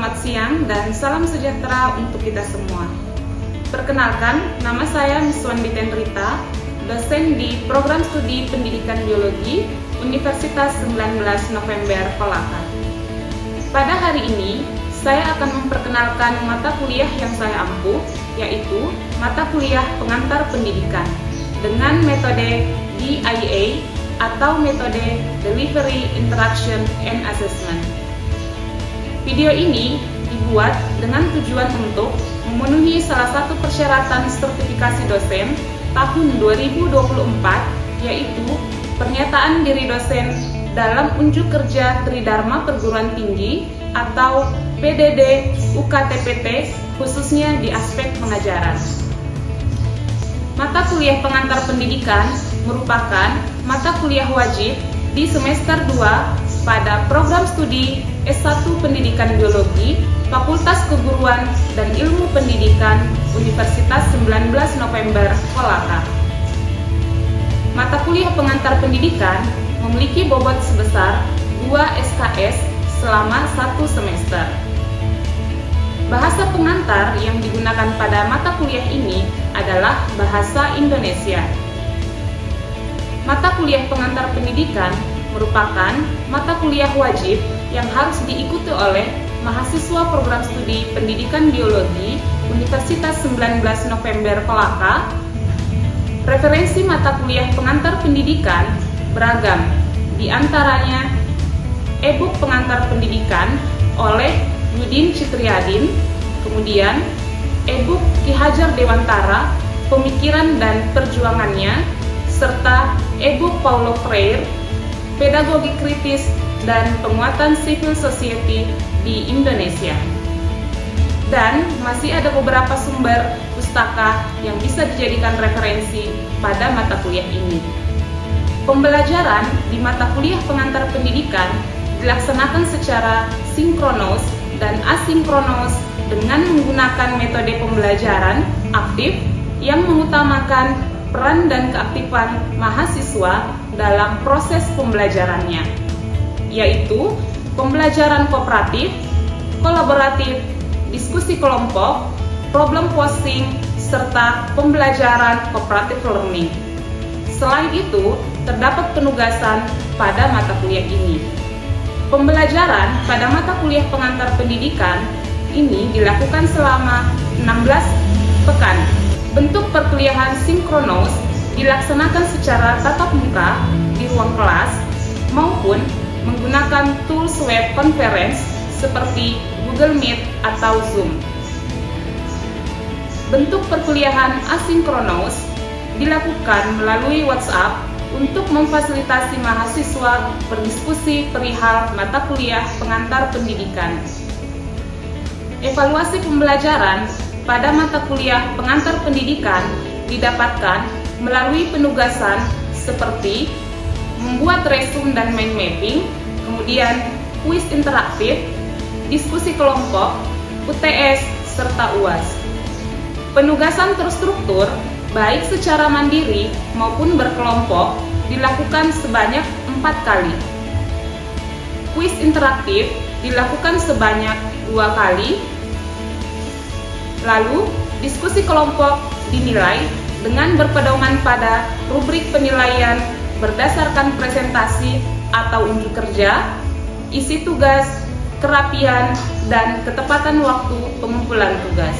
selamat siang dan salam sejahtera untuk kita semua. Perkenalkan, nama saya Miss Wandi Tenrita, dosen di Program Studi Pendidikan Biologi Universitas 19 November Kolaka. Pada hari ini, saya akan memperkenalkan mata kuliah yang saya ampuh, yaitu mata kuliah pengantar pendidikan dengan metode DIA atau metode Delivery, Interaction, and Assessment. Video ini dibuat dengan tujuan untuk memenuhi salah satu persyaratan sertifikasi dosen tahun 2024, yaitu pernyataan diri dosen dalam unjuk kerja Tridharma Perguruan Tinggi atau PDD UKTPT, khususnya di aspek pengajaran. Mata kuliah pengantar pendidikan merupakan mata kuliah wajib di semester 2 pada program studi S1 Pendidikan Biologi Fakultas Keguruan dan Ilmu Pendidikan Universitas 19 November Kolaka. Mata kuliah pengantar pendidikan memiliki bobot sebesar 2 SKS selama 1 semester. Bahasa pengantar yang digunakan pada mata kuliah ini adalah bahasa Indonesia. Mata kuliah pengantar pendidikan merupakan mata kuliah wajib yang harus diikuti oleh mahasiswa program studi Pendidikan Biologi Universitas 19 November Kolaka. Referensi mata kuliah pengantar pendidikan beragam, di antaranya e-book pengantar pendidikan oleh Yudin Citriadin, kemudian e-book Ki Hajar Dewantara, Pemikiran dan Perjuangannya, serta e-book Paulo Freire, Pedagogi Kritis dan Penguatan Civil Society di Indonesia. Dan masih ada beberapa sumber pustaka yang bisa dijadikan referensi pada mata kuliah ini. Pembelajaran di mata kuliah pengantar pendidikan dilaksanakan secara sinkronos dan asinkronos dengan menggunakan metode pembelajaran aktif yang mengutamakan peran dan keaktifan mahasiswa dalam proses pembelajarannya, yaitu pembelajaran kooperatif, kolaboratif, diskusi kelompok, problem posing, serta pembelajaran cooperative learning. Selain itu, terdapat penugasan pada mata kuliah ini. Pembelajaran pada mata kuliah pengantar pendidikan ini dilakukan selama 16 pekan. Bentuk perkuliahan sinkronos dilaksanakan secara tatap muka di ruang kelas maupun menggunakan tools web conference seperti Google Meet atau Zoom. Bentuk perkuliahan asinkronos dilakukan melalui WhatsApp untuk memfasilitasi mahasiswa berdiskusi perihal mata kuliah pengantar pendidikan. Evaluasi pembelajaran pada mata kuliah pengantar pendidikan didapatkan melalui penugasan seperti membuat resume dan mind mapping, kemudian kuis interaktif, diskusi kelompok, UTS, serta UAS. Penugasan terstruktur baik secara mandiri maupun berkelompok dilakukan sebanyak 4 kali. Kuis interaktif dilakukan sebanyak 2 kali. Lalu, diskusi kelompok dinilai dengan berpedoman pada rubrik penilaian berdasarkan presentasi atau unjuk kerja, isi tugas, kerapian, dan ketepatan waktu pengumpulan tugas.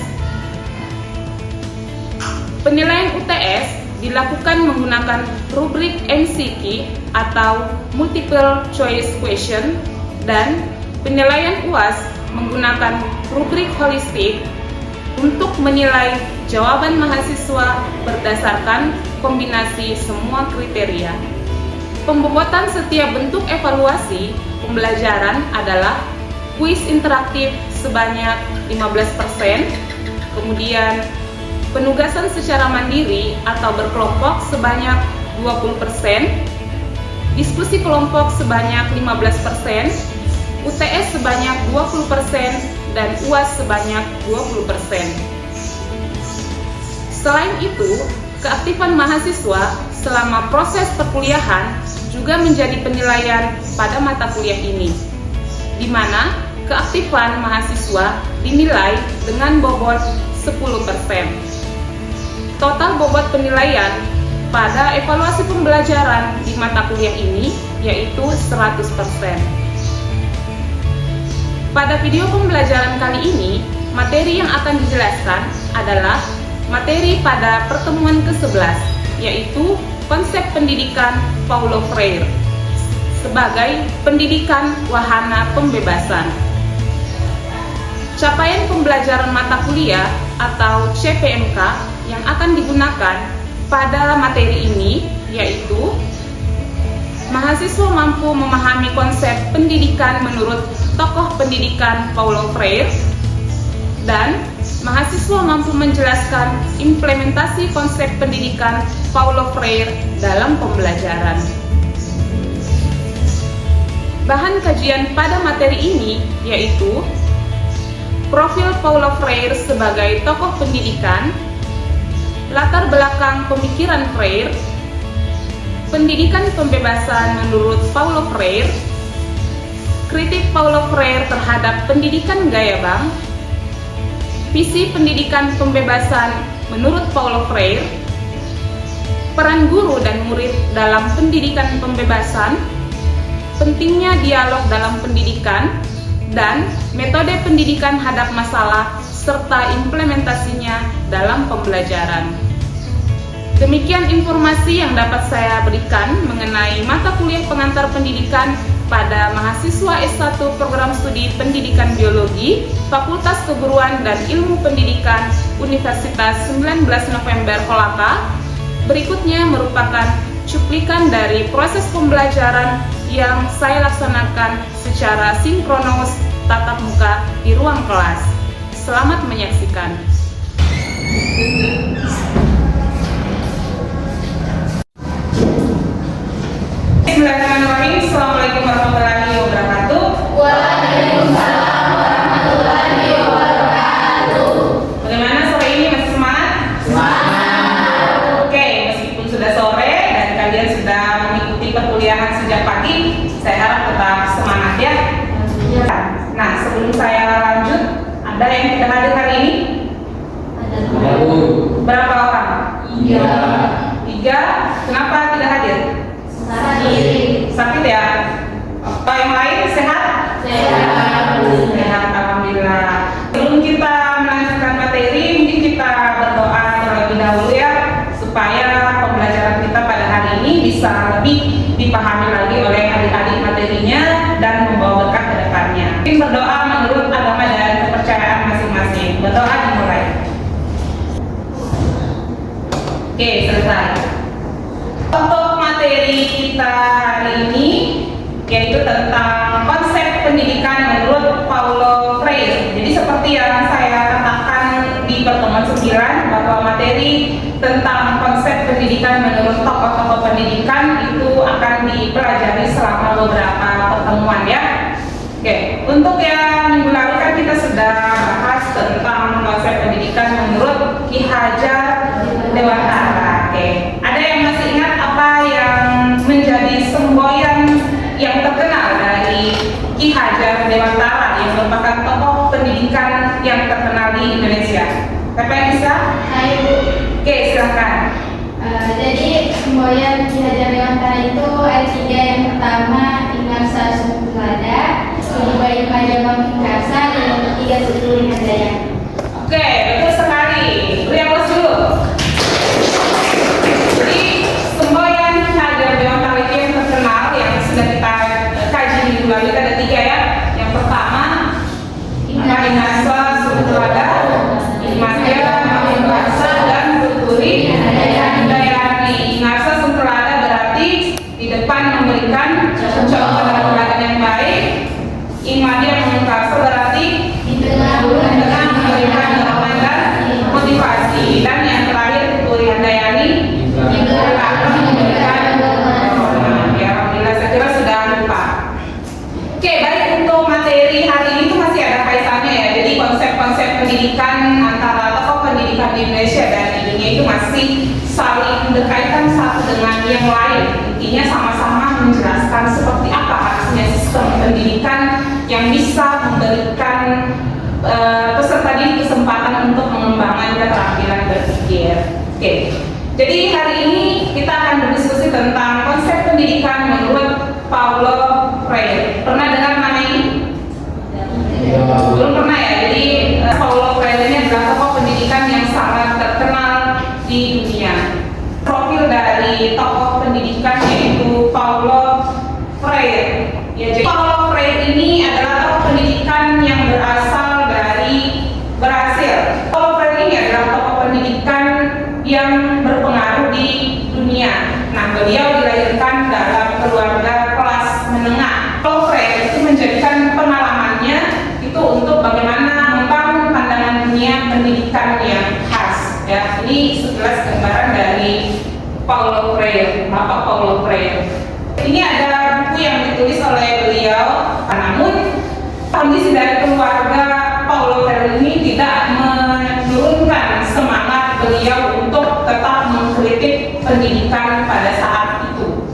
Penilaian UTS dilakukan menggunakan rubrik MCQ atau Multiple Choice Question, dan penilaian UAS menggunakan rubrik holistik untuk menilai jawaban mahasiswa berdasarkan kombinasi semua kriteria. Pembobotan setiap bentuk evaluasi pembelajaran adalah kuis interaktif sebanyak 15%, kemudian penugasan secara mandiri atau berkelompok sebanyak 20%, diskusi kelompok sebanyak 15%, UTS sebanyak 20%, dan UAS sebanyak 20%. Selain itu, keaktifan mahasiswa selama proses perkuliahan juga menjadi penilaian pada mata kuliah ini, di mana keaktifan mahasiswa dinilai dengan bobot 10%. Total bobot penilaian pada evaluasi pembelajaran di mata kuliah ini yaitu 100%. Pada video pembelajaran kali ini, materi yang akan dijelaskan adalah materi pada pertemuan ke-11, yaitu konsep pendidikan Paulo Freire sebagai pendidikan wahana pembebasan. Capaian pembelajaran mata kuliah atau CPMK yang akan digunakan pada materi ini yaitu mahasiswa mampu memahami konsep pendidikan menurut tokoh pendidikan Paulo Freire, dan mahasiswa mampu menjelaskan implementasi konsep pendidikan Paulo Freire dalam pembelajaran. Bahan kajian pada materi ini yaitu profil Paulo Freire sebagai tokoh pendidikan, latar belakang pemikiran Freire, pendidikan pembebasan menurut Paulo Freire, kritik Paulo Freire terhadap pendidikan gaya bank, visi pendidikan pembebasan menurut Paulo Freire, peran guru dan murid dalam pendidikan pembebasan, pentingnya dialog dalam pendidikan, dan metode pendidikan hadap masalah serta implementasinya dalam pembelajaran. Demikian informasi yang dapat saya berikan mengenai mata kuliah pengantar pendidikan pada mahasiswa S1 Program Studi Pendidikan Biologi, Fakultas Keguruan dan Ilmu Pendidikan Universitas 19 November Kolaka. Berikutnya merupakan cuplikan dari proses pembelajaran yang saya laksanakan secara sinkronos tatap muka di ruang kelas. Selamat menyaksikan. Bismillahirrahmanirrahim. Assalamualaikum warahmatullahi wabarakatuh. Waalaikumsalam warahmatullahi wabarakatuh. Bagaimana sore ini, masih semangat? Semangat. Oke, meskipun sudah sore dan kalian sudah mengikuti perkuliahan sejak pagi, saya harap tetap semangat ya. Nah, sebelum saya lanjut, ada yang tidak hadir hari ini? Berapa orang? 3. Kenapa tidak hadir? Sakit ya? Apa yang lain? Sehat? Sehat, alhamdulillah. Sebelum kita melanjutkan materi, mungkin kita berdoa terlebih dahulu ya, supaya pembelajaran kita pada hari ini bisa lebih dipahami lagi oleh adik-adik materinya dan membawa berkah ke depannya. Mungkin berdoa menurut agama dan kepercayaan masing-masing. Berdoa dimulai. Oke, selesai. Untuk materi kita hari ini yaitu tentang konsep pendidikan menurut Paulo Freire. Jadi seperti yang saya katakan di pertemuan 9 bahwa materi tentang konsep pendidikan menurut tokoh-tokoh pendidikan itu akan dipelajari selama beberapa pertemuan ya. Oke, untuk yang minggu lalu kan kita sudah bahas tentang konsep pendidikan menurut Ki Hajar Dewantara. Oke, ada yang masih ingat apa yang menjadi semboyan yang terkenal dari Ki Hajar Dewantara yang merupakan tokoh pendidikan yang terkenal di Indonesia? Siapa yang bisa? Ayo. Oke, silakan. Jadi semboyan Ki Hajar Dewantara itu ada 3. Yang pertama Ingarsa Sumulada, kedua Imajabang Ingarsa, dan yang ketiga Tuturi Handayani. Oke, betul sekali. Beri aplaus dulu. Jadi semboyan Ki Hajar Dewantara itu yang terkenal yang sudah kita kaji minggu lalu itu ada 3 ya. Yang pertama Ingarsa Sumulada, Imajabang Ingarsa, dan Tuturi Handayani. Ingarsa Sumulada berarti di depan memberikan contoh dan teladan yang baik. Imajabang Ingarsa berarti Di tengah memberikan dorongan dan motivasi. Dan yang terakhir Tuturi Handayani akan memberikan dorongan. Ya, alhamdulillah saya kira sudah lupa. Oke, baik, untuk materi hari ini itu masih ada kaitannya ya. Jadi konsep-konsep pendidikan antara tokoh pendidikan di Indonesia dan di dunia itu masih saling berkaitan satu dengan yang lain. Intinya sama-sama menjelaskan seperti apa harusnya sistem pendidikan yang bisa memberikan peserta didik kesempatan untuk mengembangkan keterampilan berpikir. Oke. Jadi hari ini kita akan berdiskusi tentang konsep pendidikan menurut Paulo Freire. Pernah dengar nama ini? Belum pernah ya. Jadi Paulo Freire ini adalah tokoh pendidikan yang sangat terkenal di dunia. Profil dari tokoh pendidikan yaitu Paulo Freire. Ya, jadi Paulo Freire ini adalah tokoh pendidikan yang berasal dari Brasil. Paulo Freire ini adalah tokoh pendidikan yang berpengaruh di dunia. Nah, beliau dilahirkan dalam keluarga kelas menengah. Paulo Freire itu menjadikan pengalamannya itu untuk bagaimana membangun pandangan dunia pendidikan yang khas. Ya, ini sekilas gambaran dari Paulo Freire, Bapak Paulo Freire. Ini ada buku yang ditulis oleh beliau. Namun kondisi dari keluarga Paulo Freire ini tidak menurunkan semangat beliau untuk tetap mengkritik pendidikan pada saat itu.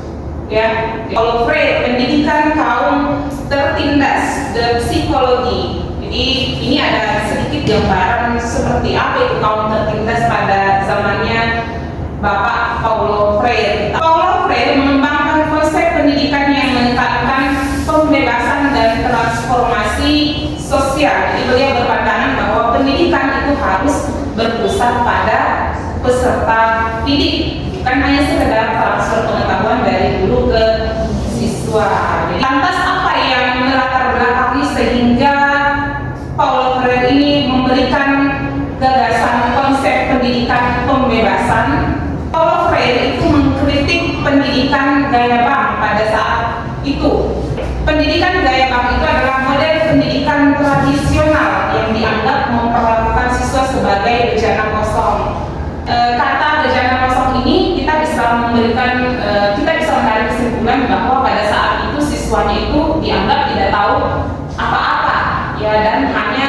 Ya, Paulo Freire, pendidikan kaum tertindas, the psikologi. Jadi ini ada sedikit gambaran seperti apa itu kaum tertindas pada zamannya Bapak Paulo Freire. Paulo Freire mengembangkan konsep pendidikan yang menekankan pembebasan dan transformasi sosial. Jadi beliau berpandangan bahwa pendidikan itu harus berpusat pada peserta didik, bukan hanya sekedar transfer pengetahuan dari guru ke siswa. Jadi, lantas apa yang melatar belakangi sehingga Paulo Freire ini memberikan gagasan konsep pendidikan pembebasan? Paulo Freire itu mengkritik pendidikan gaya Bank pada saat itu. Pendidikan gaya Bank itu adalah model pendidikan tradisional yang dianggap memperlakukan siswa sebagai bejana kosong. Kata bejana kosong ini kita bisa menarik kesimpulan bahwa pada saat itu siswanya itu dianggap tidak tahu apa-apa, ya, dan hanya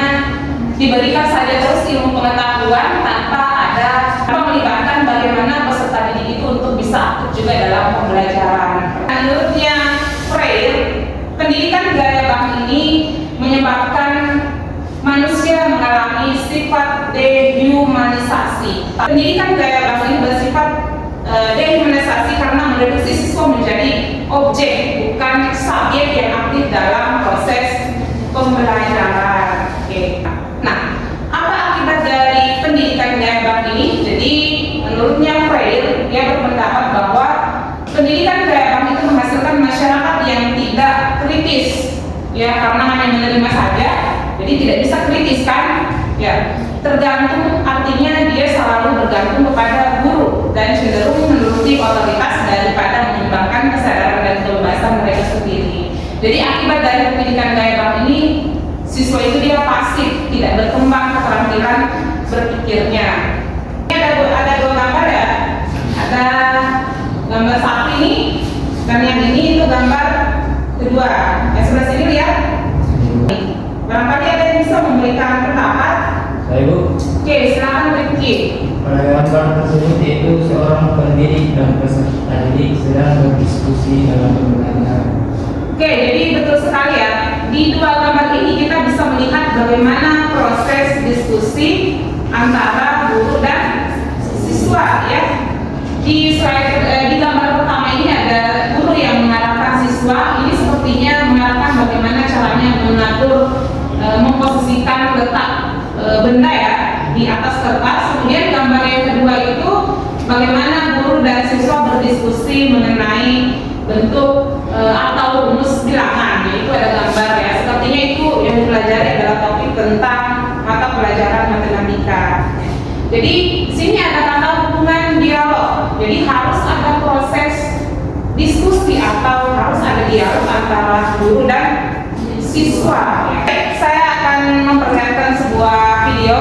diberikan saja terus ilmu pengetahuan tanpa ada melibatkan bagaimana peserta didik itu untuk bisa aktif juga dalam pembelajaran. Menurutnya Freire, pendidikan gaya Bank ini menyebabkan manusia mengalami sifat dehumanisasi. Pendidikan gaya Bank ini bersifat dehumanisasi karena mereduksi siswa menjadi objek, bukan subjek yang aktif dalam proses pembelajaran. Oke. Nah, apa akibat dari pendidikan gaya Bank ini? Jadi menurutnya Freire, dia berpendapat bahwa pendidikan gaya Bank itu menghasilkan masyarakat yang tidak kritis, ya, karena hanya menerima saja, jadi tidak bisa kritis kan, ya, tergantung, artinya dia selalu bergantung kepada guru dan cenderung menuruti otoritas daripada mengembangkan kesadaran dan kebebasan mereka sendiri. Jadi akibat dari pendidikan gaya Bank ini, siswa itu dia pasif, tidak berkembang keterampilan berpikirnya. Ini ada dua gambar ya, ada gambar satu ini dan yang ini itu gambar kedua. Yang sebelah sini lihat. Barangkali ada yang bisa memberikan pendapat. Saya, Bu. Oke, silakan Rifki. Pada gambar tersebut itu seorang pendidik dan peserta didik sedang berdiskusi dalam pembelajaran. Oke, jadi betul sekali ya. Di dua gambar ini kita bisa melihat bagaimana proses diskusi antara guru dan siswa, ya. Di gambar pertama ini ada guru yang mengarahkan siswa. Ini sepertinya mengarahkan bagaimana caranya mengatur, memposisikan letak benda ya di atas kertas. Kemudian gambar yang kedua itu bagaimana guru dan siswa berdiskusi mengenai bentuk atau rumus bilangan. Itu ada gambar ya. Sepertinya itu yang dipelajari adalah topik tentang mata pelajaran matematika. Jadi sini ada kata hubungan dialog. Jadi harus ada proses diskusi atau harus ada dialog antara guru dan siswa. Saya akan memperlihatkan sebuah video.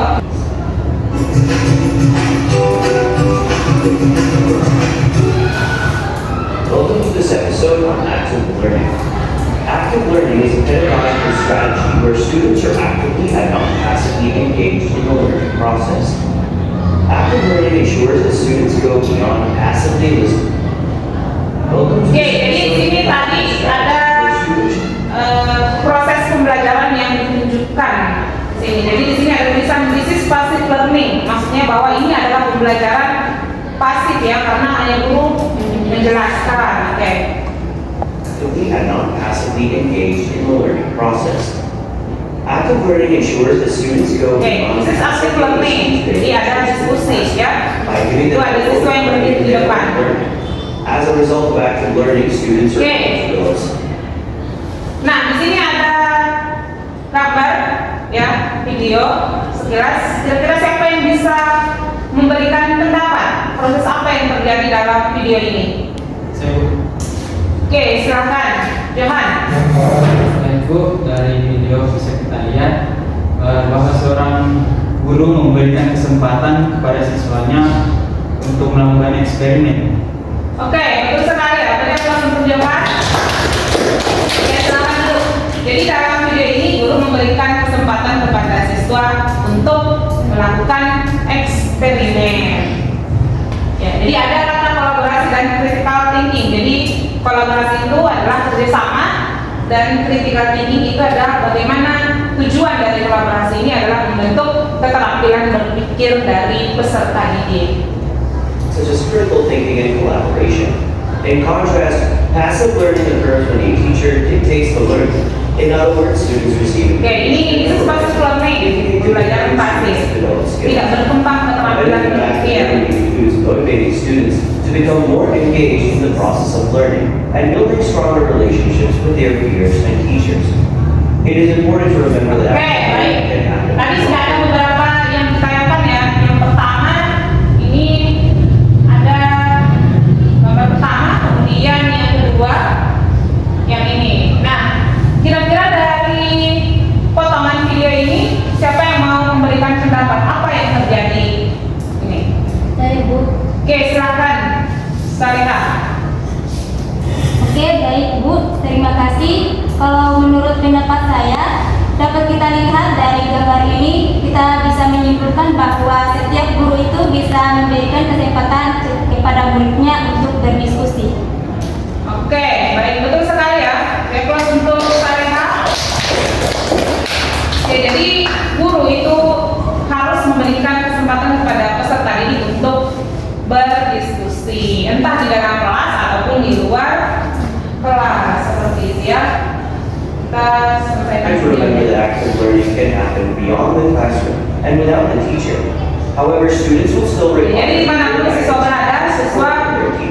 Welcome to this episode on active learning. Active learning is a pedagogical strategy where students are actively and not passively engaged in the learning process. Active learning ensures that students go beyond passively listening. Welcome to Oke, jadi sini tadi ada proses pembelajaran menjelaskan. Oke. Actively and not passively engaged in the learning process. Active learning ensures that students go Oke, this is active learning. Jadi ada diskusi ya. by giving Itu them ada siswa yang berdiri di depan. As a result of active learning, students are Okay. able to listen. Nah, di sini ada gambar ya, video sekilas. Kira-kira siapa yang bisa memberikan pendapat proses apa yang terjadi dalam video ini? Oke, silakan, Johan. Ibu, dari video bisa kita lihat bahwa seorang guru memberikan kesempatan kepada siswanya untuk melakukan eksperimen. Oke, betul sekali. Apakah langsung penjawab? Oke, silakan dulu. Jadi dalam video ini guru memberikan kesempatan kepada siswa untuk melakukan eksperimen. Ya, jadi ada kata kolaborasi dan critical thinking. Jadi kolaborasi itu adalah kerjasama dan critical thinking itu adalah bagaimana tujuan dari kolaborasi ini adalah membentuk keterampilan berpikir dari peserta didik. Such as critical thinking and collaboration. In contrast, passive learning occurs when a teacher dictates the learning. In other words, students receive Oke, ini passive learning, pembelajaran pasif, tidak berkembang keterampilan berpikir. Motivating students to become more engaged in the process of learning and building stronger relationships with their peers and teachers. It is important to remember that Oke, baik. can happen. Tadi sudah ada beberapa yang ditayangkan ya. Yang pertama, ini ada gambar pertama, kemudian yang kedua, yang ini. Nah, kira-kira dari potongan video ini, siapa yang mau memberikan pendapat apa yang terjadi? Ini. Dari Bu. Oke, silakan, Salihah. Oke, baik Bu, terima kasih. Kalau menurut pendapat saya, dapat kita lihat dari gambar ini, kita bisa menyimpulkan bahwa setiap guru itu bisa memberikan kesempatan kepada muridnya untuk berdiskusi. Oke, baik, betul sekali ya. Plus untuk Salihah. Oke, jadi guru itu harus memberikan kesempatan kepada peserta didik untuk berdiskusi, entah di dalam kelas ataupun di luar kelas, seperti itu ya. Kita selesaikan And remember video. that active learning can happen beyond the classroom and without the teacher. However, students will still require Jadi dimanapun siswa berada, siswa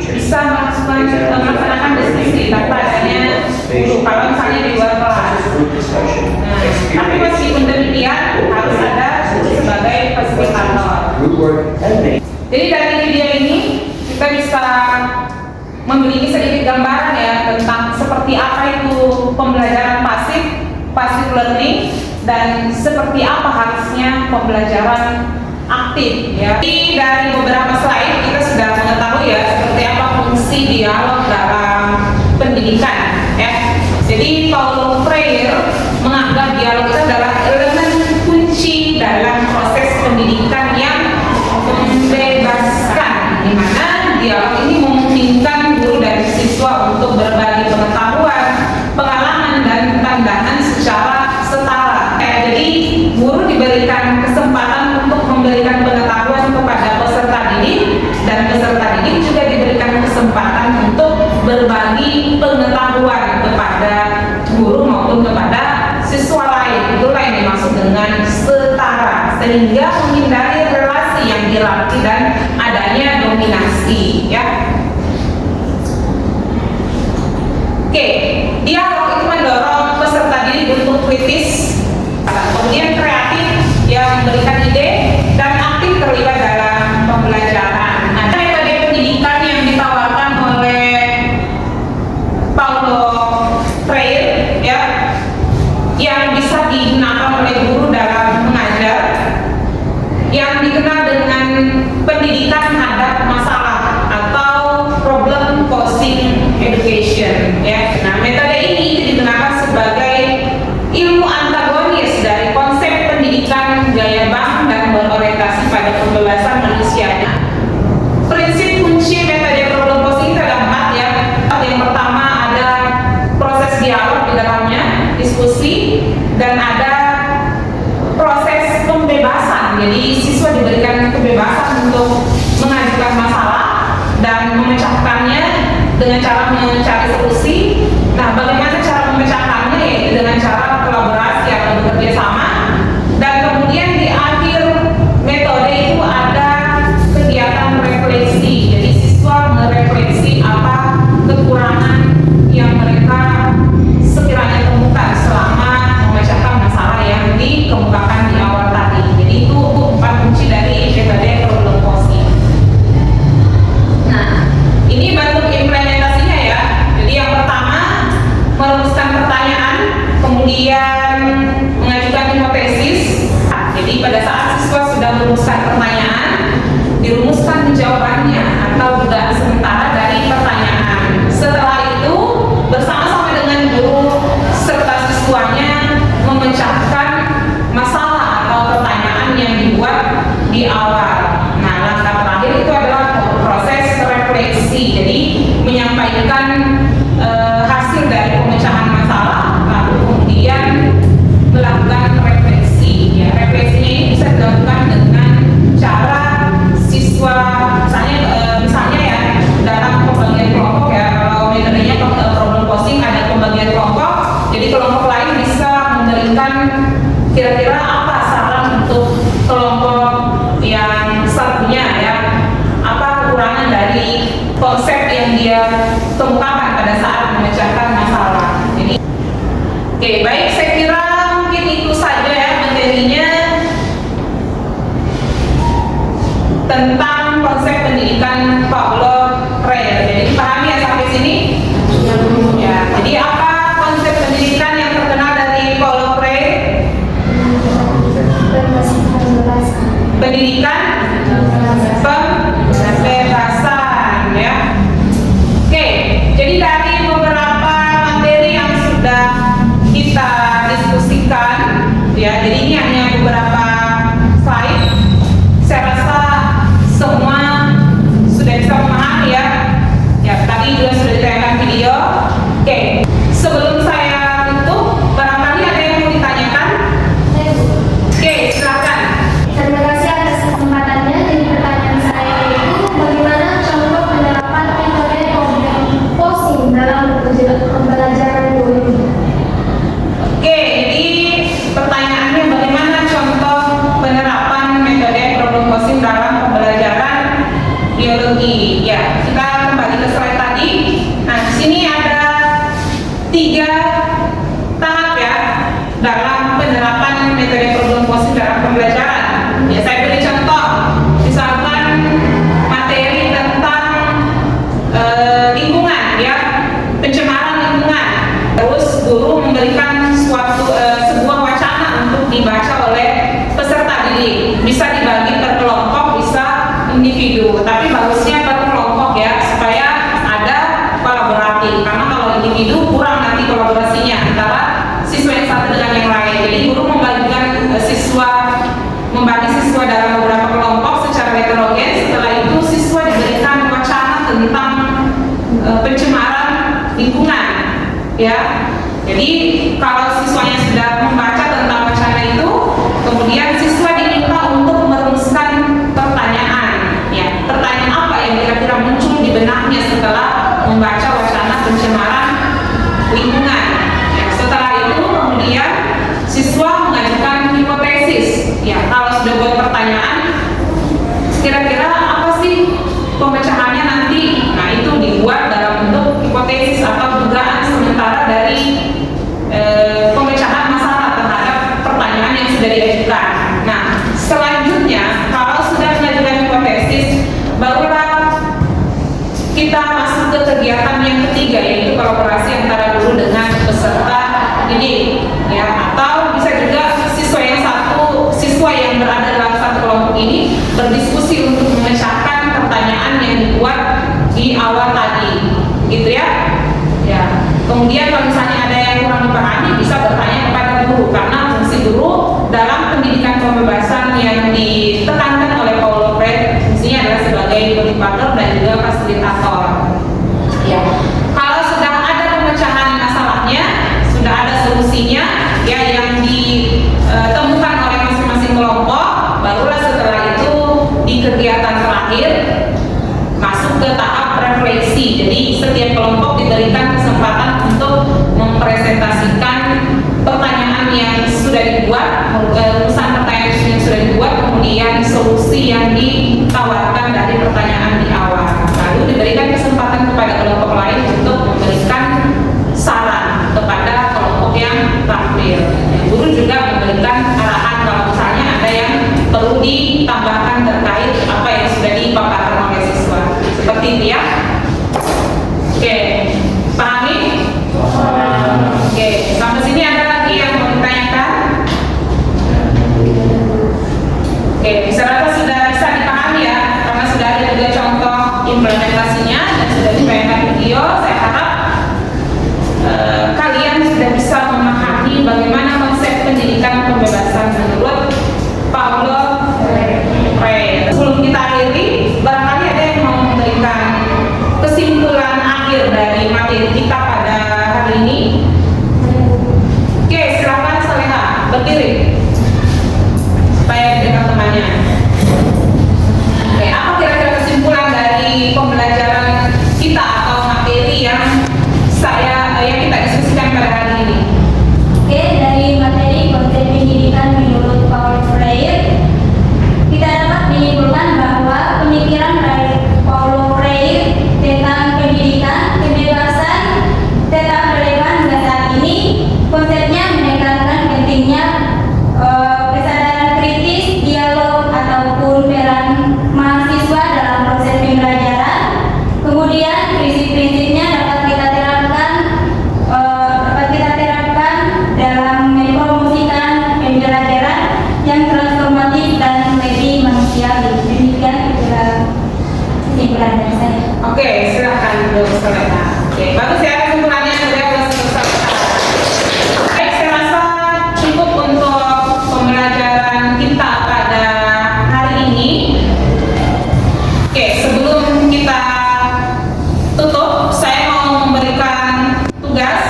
bisa melaksanakan diskusi tanpa adanya guru. Kalau misalnya di luar kelas. group discussion, Nah, tapi meskipun demikian harus ada guru sebagai fasilitator. group work, and many. Jadi dari video ini kita bisa memiliki sedikit gambaran ya tentang seperti apa itu pembelajaran passive learning, dan seperti apa harusnya pembelajaran aktif ya. Jadi dari beberapa slide kita sudah mengetahui ya seperti apa fungsi dialog dalam pendidikan ya. Jadi Paulo Freire menganggap dialog itu adalah elemen kunci dalam proses pendidikan yang membebaskan, di mana dialog ini memungkinkan guru dan siswa untuk berbagi pengetahuan, pengalaman, dan pandangan secara setara. Jadi guru diberikan kesempatan untuk memberikan pengetahuan kepada peserta didik, dan peserta didik juga diberikan kesempatan untuk berbagi pengetahuan kepada guru maupun kepada siswa lain. Itulah yang dimaksud dengan setara, sehingga menghindari relasi yang hierarki dan adanya dominasi ya. Oke, dialog itu mendorong peserta didik untuk kritis, kemudian kreatif yang memberikan ide, dan aktif terlibat dalam pembelajaran. Nah, metode pendidikan yang ditawarkan oleh Paulo Freire ya, yang bisa digunakan oleh guru dalam mengajar, yang dikenal dengan pendidikan hadap masalah atau problem posing education ya. Nah, metode ini digunakan sebagai ilmu antagonis dari konsep pendidikan gaya Bank dan berorientasi pada pembebasan manusianya. Prinsip kunci metode problem posing itu ada 4 ya. Yang pertama ada proses dialog di dalamnya, diskusi, dan ada proses pembebasan. Jadi siswa diberikan kebebasan untuk mengajukan masalah dan memecahkannya dengan cara mencari solusi. Nah, bagaimana cara memecahkannya? Yaitu dengan cara kolaborasi atau bekerja sama. Dan kemudian di akhir metode itu ada kegiatan refleksi. Jadi siswa merefleksi apa kekurangan yang mereka sekiranya temukan selama memecahkan masalah yang dikemukakan di awal tadi. Jadi itu 4 kunci dari metode problem posing. Nah, ini bentuk implementasinya ya. Jadi yang pertama merumuskan pertanyaan, kemudian mengajukan hipotesis. Jadi pada saat siswa sudah merumuskan pertanyaan, dirumuskan jawabannya atau dugaan sementara dari pertanyaan. Setelah itu bersama-sama dengan guru serta siswanya memecahkan masalah atau pertanyaan yang dibuat di awal. Nah, langkah terakhir itu adalah proses refleksi. Jadi menyampaikan hasil dari pemecahan masalah, lalu kemudian melakukan refleksi. Ya, refleksinya ini bisa dilakukan dengan cara siswa, misalnya ya dalam pembagian kelompok ya. Kalau metodenya problem posing ada pembagian kelompok. Jadi kelompok lain bisa memberikan kira-kira apa saran untuk kelompok yang satunya ya. Apa kekurangan dari konsep yang dia kemukakan pada saat memecahkan masalah. Jadi, oke, baik, saya kira mungkin itu saja ya materinya tentang konsep pendidikan Paulo Freire. Jadi pahami ya sampai sini? Ya. Jadi apa konsep pendidikan yang terkenal dari Paulo Freire? Pendidikan pembebasan ya. Oke, jadi dari beberapa materi yang sudah kita diskusikan ya, jadi ini hanya beberapa slide. Saya rasa semua sudah bisa memahami ya. Ya, tadi juga sudah ditayangkan video. Oke, sebelum saya tutup, barangkali ada yang mau ditanyakan? Oke, silakan. Terima kasih atas kesempatannya. Jadi pertanyaan saya itu bagaimana contoh penerapan metode problem posing dalam pembelajaran biologi? Oke, jadi pertanyaannya bagaimana contoh penerapan metode problem posing dalam pembelajaran biologi? Ya, kita kembali ke slide tadi. Nah, di sini ada 3 tahap ya dalam penerapan metode problem posing dalam pembelajaran. Ya, saya beri contoh, misalkan materi tentang lingkungan ya, pencemaran lingkungan. Terus guru memberikan sebuah wacana untuk dibaca oleh peserta didik. Bisa dibagi per kelompok, bisa individu. Tapi bagusnya per kelompok ya, supaya ada kolaboratif. Karena kalau individu kurang nanti kolaborasinya antara siswa yang satu dengan yang lain. Jadi guru membagi siswa dalam beberapa kelompok secara heterogen. Setelah itu siswa diberikan wacana tentang pencemaran lingkungan ya. Jadi kalau siswanya sudah membaca tentang wacana itu, kemudian siswa diminta untuk merumuskan pertanyaan ya. Pertanyaan apa yang kira-kira muncul di benaknya setelah membaca wacana pencemaran lingkungan ya. Setelah itu kemudian siswa mengajukan hipotesis ya. Kalau sudah buat pertanyaan, kira-kira apa sih pemecahannya nanti? Nah, itu dibuat dalam bentuk hipotesis atau dugaan sementara dari pemecahan masalah terhadap pertanyaan yang sudah diajukan. Nah, selanjutnya kalau sudah mengajukan hipotesis, barulah kita masuk ke kegiatan yang ketiga, yaitu kolaborasi antara guru dengan peserta didik ya. Atau bisa juga siswa yang berada dalam satu kelompok ini berdiskusi untuk memecahkan pertanyaan yang dibuat di awal tadi, gitu ya. Ya. Kemudian kalau misalnya ada yang kurang dipahami, bisa bertanya kepada guru, karena fungsi guru dalam pendidikan pembebasan yang ditekankan oleh Paulo Freire fungsinya adalah sebagai motivator dan juga fasilitator. Ya. Kalau sudah ada pemecahan masalahnya, sudah ada solusinya ya yang ditemukan oleh masing-masing kelompok, barulah setelah itu di kegiatan terakhir masuk ke tahap refleksi. Jadi setiap memberikan kesempatan untuk mempresentasikan pertanyaan yang sudah dibuat, rumusan pertanyaan yang sudah dibuat, kemudian solusi yang ditawarkan dari pertanyaan di awal. Lalu diberikan kesempatan kepada kelompok lain untuk memberikan saran kepada kelompok yang tampil. Guru juga memberikan arahan kalau misalnya ada yang perlu ditambahkan terkait apa yang sudah dipaparkan oleh siswa. Seperti itu ya. Oke, pahami? Oke, sampai sini ada lagi yang mau ditanyakan? Oke, bisa rasa sudah bisa dipahami ya, karena sudah ada juga contoh implementasinya dan sudah ditayangkan video. Saya harap kalian sudah bisa memahami bagaimana konsep pendidikan pembebasan menurut Paulo Freire. Sebelum kita akhiri, barangkali ada yang mau memberikan kesimpulan akhir dari materi kita pada hari ini. Oke, silakan Saleha, berdiri supaya dengar temannya. Oke, apa kira-kira kesimpulan dari pembelajaran kita atau materi yang kita diskusikan pada hari ini? Oke, dari materi konsep pendidikan menurut Paulo Freire, kita dapat menyimpulkan bahwa pemikiran dari Paulo Freire tentang pendidikan kebebasan tetap relevan hingga saat ini. Konsepnya menekankan pentingnya kesadaran kritis, dialog ataupun peran mahasiswa dalam proses pembelajaran. Kemudian prinsip-prinsipnya dapat kita terapkan dalam mempromosikan pembelajaran yang transformatif dan lebih manusiawi. Demikian kesimpulan dari saya. Oke, silakan Bu Saleha. Oke, bagus ya kesimpulannya sudah selesai. Baik, saya rasa cukup untuk pembelajaran kita pada hari ini. Oke, sebelum kita tutup, saya mau memberikan tugas.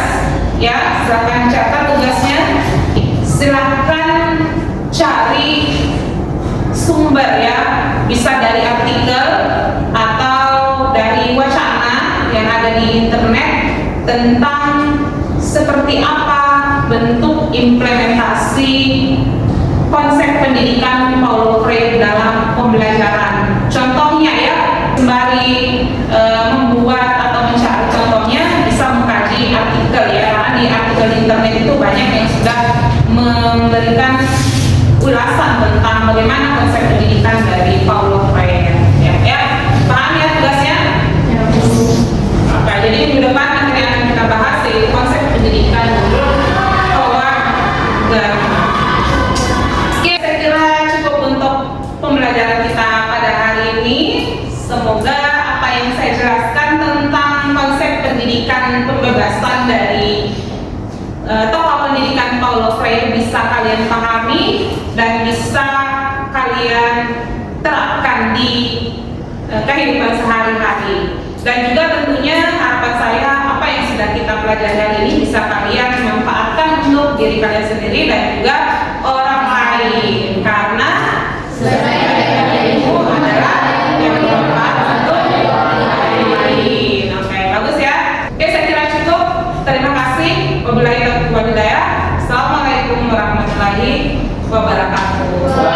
Ya, silakan catat tugasnya. Silakan cari sumber ya, bisa dari artikel atau dari wacana yang ada di internet tentang seperti apa bentuk implementasi konsep pendidikan Paulo Freire dalam pembelajaran. Contohnya ya, sembari membuat atau mencari contohnya bisa mengkaji artikel ya, karena di artikel di internet itu banyak yang sudah memberikan ulasan tentang bagaimana konsep pendidikan dari Paulo Freire. Ya, paham ya tugasnya? Oke, jadi minggu depan nanti akan kita bahas di konsep pendidikan menurut Paulo Freire. Oke, saya kira cukup untuk pembelajaran kita pada hari ini. Semoga apa yang saya jelaskan tentang konsep pendidikan pembebasan dari tokoh pendidikan Paulo Freire bisa kalian pahami dan bisa kalian terapkan di kehidupan sehari-hari. Dan juga tentunya harapan saya apa yang sudah kita pelajari hari ini bisa kalian manfaatkan untuk diri kalian sendiri dan juga orang lain, karena ilmu adalah yang bermanfaat untuk orang lain. Oke, bagus ya. Oke, saya kira cukup. Terima kasih. Wabillahi taufiq wal hidayah. Assalamualaikum warahmatullahi wabarakatuh.